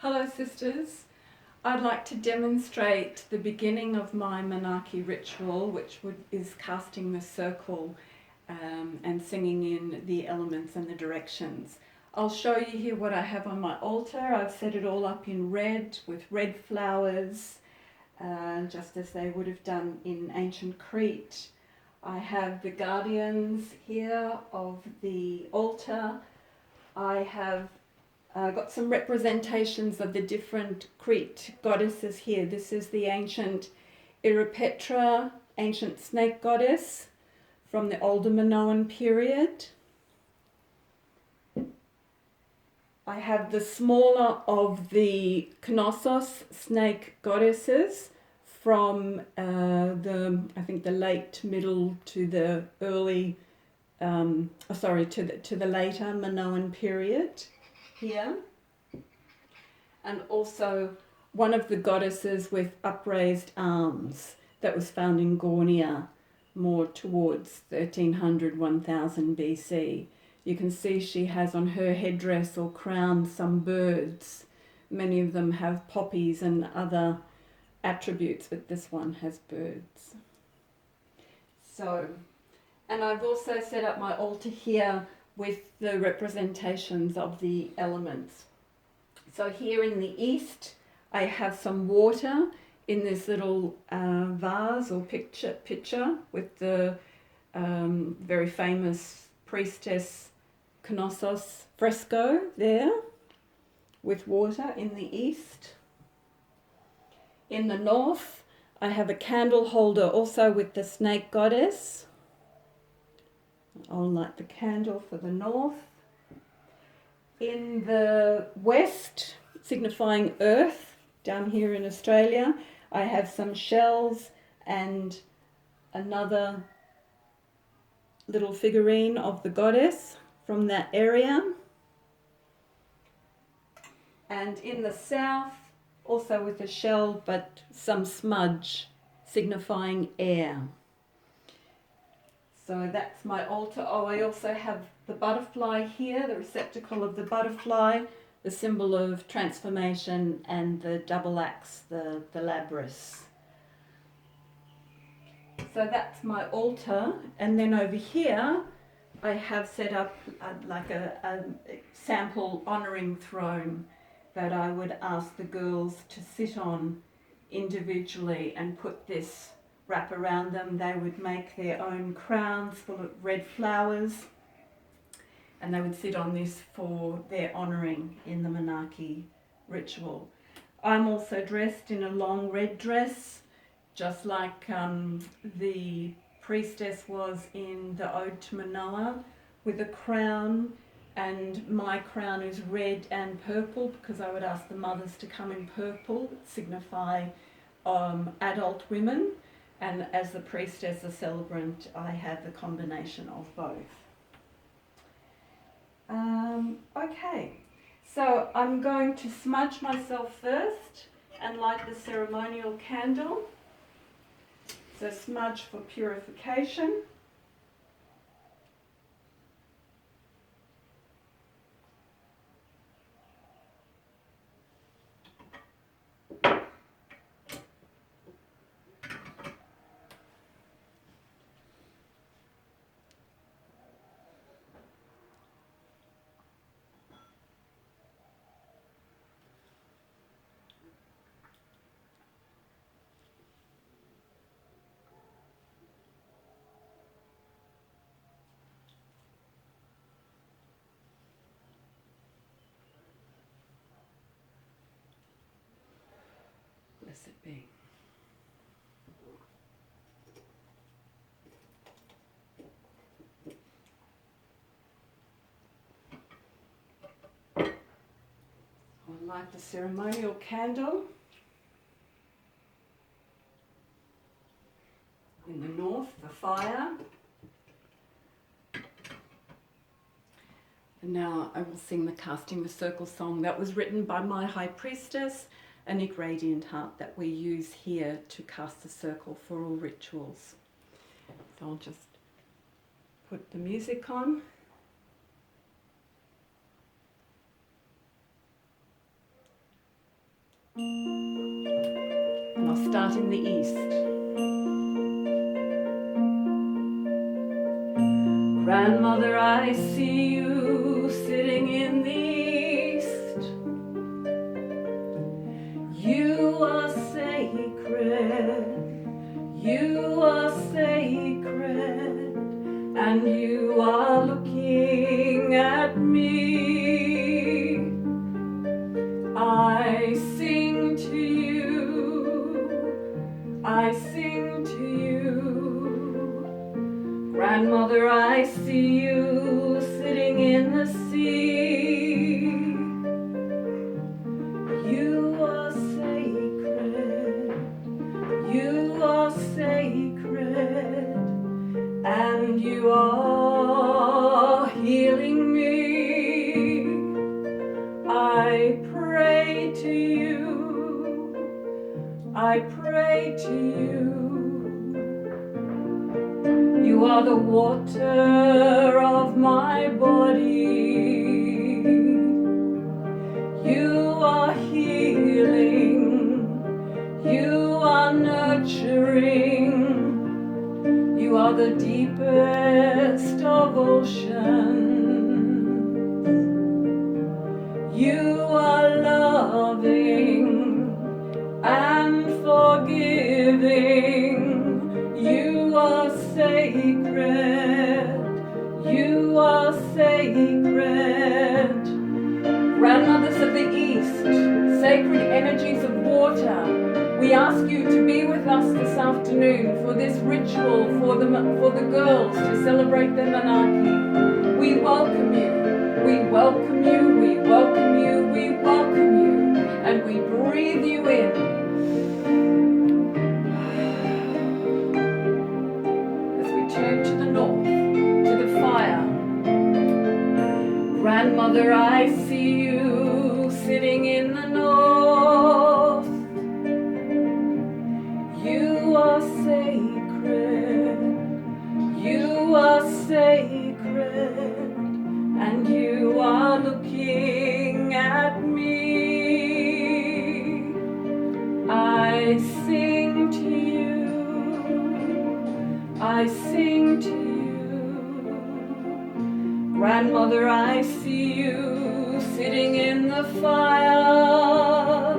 Hello sisters, I'd like to demonstrate the beginning of my menarche ritual, which is casting the circle and singing in the elements and the directions. I'll show you here what I have on my altar. I've set it all up in red with red flowers, just as they would have done in ancient Crete. I have the guardians here of the altar. I have got some representations of the different Crete goddesses here. This is the ancient Ierapetra, ancient snake goddess from the older Minoan period. I have the smaller of the Knossos snake goddesses from the late middle to the early, to the later Minoan period here. And also one of the goddesses with upraised arms that was found in Gornia more towards 1300, 1000 BC. You can see she has on her headdress or crown some birds. Many of them have poppies and other attributes, but this one has birds. So, and I've also set up my altar here with the representations of the elements. So here in the east, I have some water in this little vase or pitcher with the very famous priestess Knossos fresco there with water in the east. In the north, I have a candle holder also with the snake goddess. I'll light the candle for the north. In the west, signifying earth, down here in Australia, I have some shells and another little figurine of the goddess from that area. And in the south, also with a shell, but some smudge, signifying air. So that's my altar. Oh, I also have the butterfly here, the receptacle of the butterfly, the symbol of transformation, and the double axe, the labrys. So that's my altar. And then over here, I have set up like a sample honouring throne that I would ask the girls to sit on individually and put this wrap around them. They would make their own crowns full of red flowers and they would sit on this for their honouring in the menarche ritual. I'm also dressed in a long red dress, just like the priestess was in the Ode to Manoah, with a crown, and my crown is red and purple because I would ask the mothers to come in purple, signify adult women, and as the priestess, a celebrant, I have the combination of both. Okay, so I'm going to smudge myself first and light the ceremonial candle. So smudge for purification. Blessed be. I'll light the ceremonial candle. In the north, the fire. And now I will sing the Casting the Circle song that was written by my high priestess, Anik Radiant Heart, that we use here to cast the circle for all rituals. So I'll just put the music on. And I'll start in the east. Grandmother, I see you sitting in the east. You are sacred, you are sacred, and you are looking at me. I sing to you, I sing to you. Grandmother, I see you sitting in the sea. You are sacred, you are sacred, and you are healing me. I pray to you, I pray to you. You are the water of my body. You are healing, you are nurturing. You are the deepest of oceans. You are loving and forgiving. You are sacred, you are sacred. Grandmothers of the East, sacred energies of water, we ask you to be with us this afternoon for this ritual for the girls to celebrate their menarche. We welcome you, we welcome you, we welcome you, we welcome you, and we breathe you in. Turn to the north, to the fire. Grandmother, I see you sitting in the north. You are sacred, you are sacred, and you are looking at me. I sing to you, I sing to you. Grandmother, I see you sitting in the fire.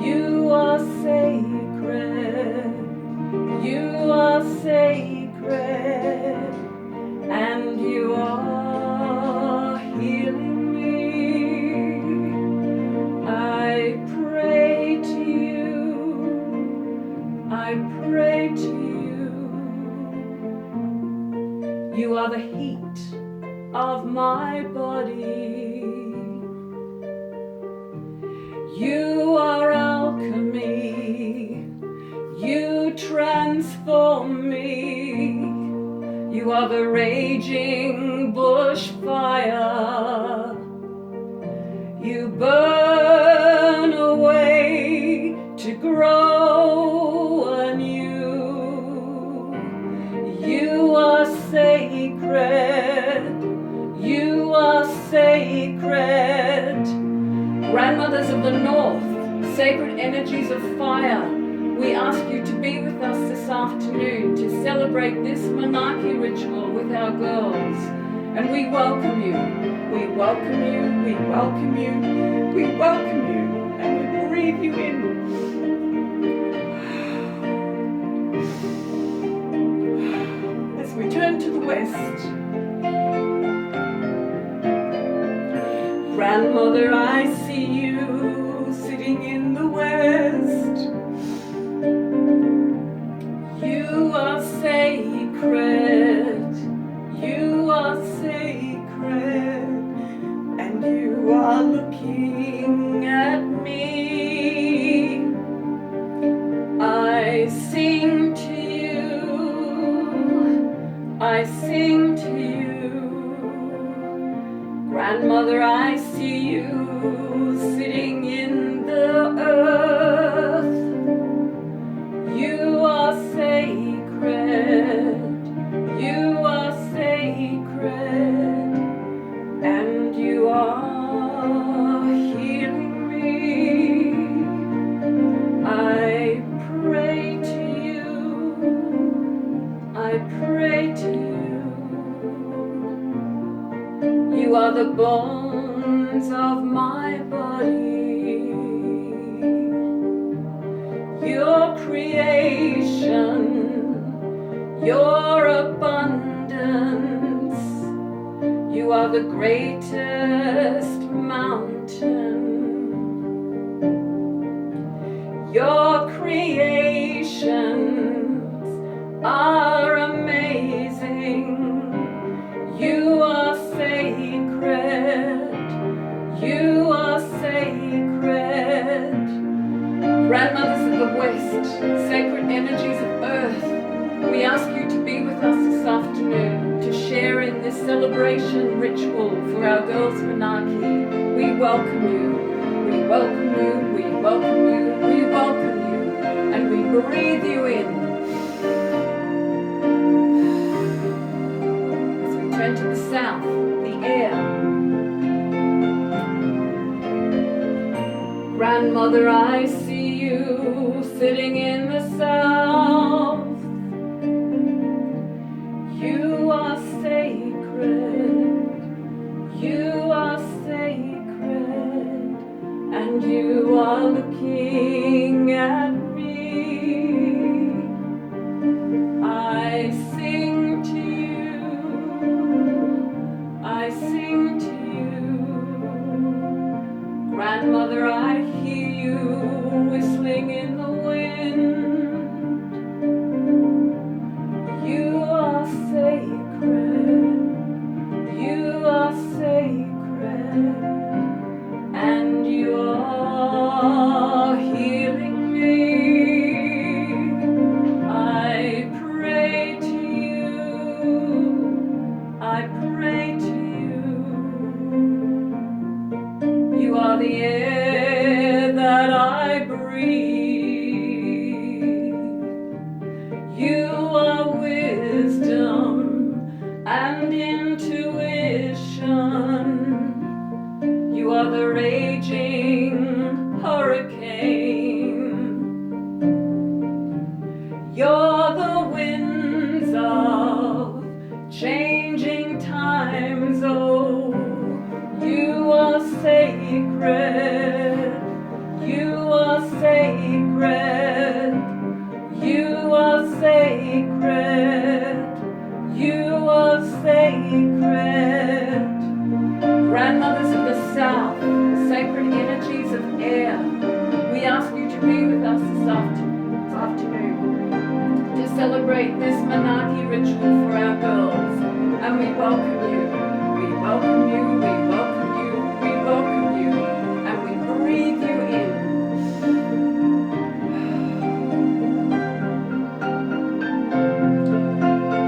You are sacred, you are sacred, and you are healing me. I pray to you, I pray to you. You are the heat of my body. You are alchemy. You transform me. You are the raging bushfire. You burn away to grow anew. You are sacred, you are sacred. Grandmothers of the North, sacred energies of fire, we ask you to be with us this afternoon to celebrate this menarche ritual with our girls. And we welcome you, we welcome you, we welcome you, we welcome you, and we breathe you in. We turn to the west. Grandmother, I see you sitting in the west. You are sacred, you are sacred, and you are looking at me. I sing to I sing to you. Grandmother, I see you sitting bones of my body, your creation, your abundance. You are the greatest mountain. Your creations are amazing. You are sacred. You are sacred. Grandmothers of the West, sacred energies of Earth, we ask you to be with us this afternoon, to share in this celebration ritual for our girls' menarche. We welcome you. We welcome you. We welcome you. We welcome you. And we breathe you in. As we turn to the south, the air. Grandmother, I see you sitting in the south. You are sacred. You are sacred. And you are looking at me. I sing to you. I sing to you. Grandmother, I hear you whistling in the wind. You are sacred. You are sacred. And you are healing me. I pray to you. I pray to you. You are the air that I breathe. You are wisdom and intuition. You are the raging hurricane. You're the winds of changing times. Oh, you are sacred. You are sacred. You are sacred. You are sacred. Grandmothers of the South, sacred energies of air, we ask you to be with us this afternoon to celebrate this menarche ritual for our girls. And we welcome you. We welcome you. We welcome you. We welcome you. And we breathe you in.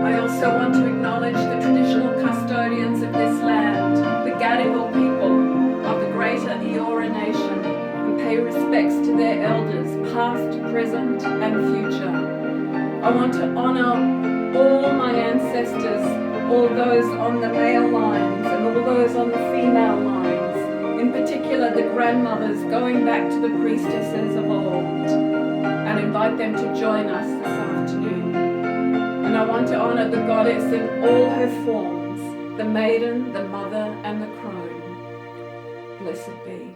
I also want to acknowledge the traditional custodians of this land, the Gadigal people of the Greater Eora Nation, and pay respects to their elders, past, present, and future. I want to honour all my ancestors, all those on the male lines and all those on the female lines, in particular the grandmothers going back to the priestesses of old, and invite them to join us this afternoon. And I want to honour the goddess in all her forms, the maiden, the mother, and the crone. Blessed be.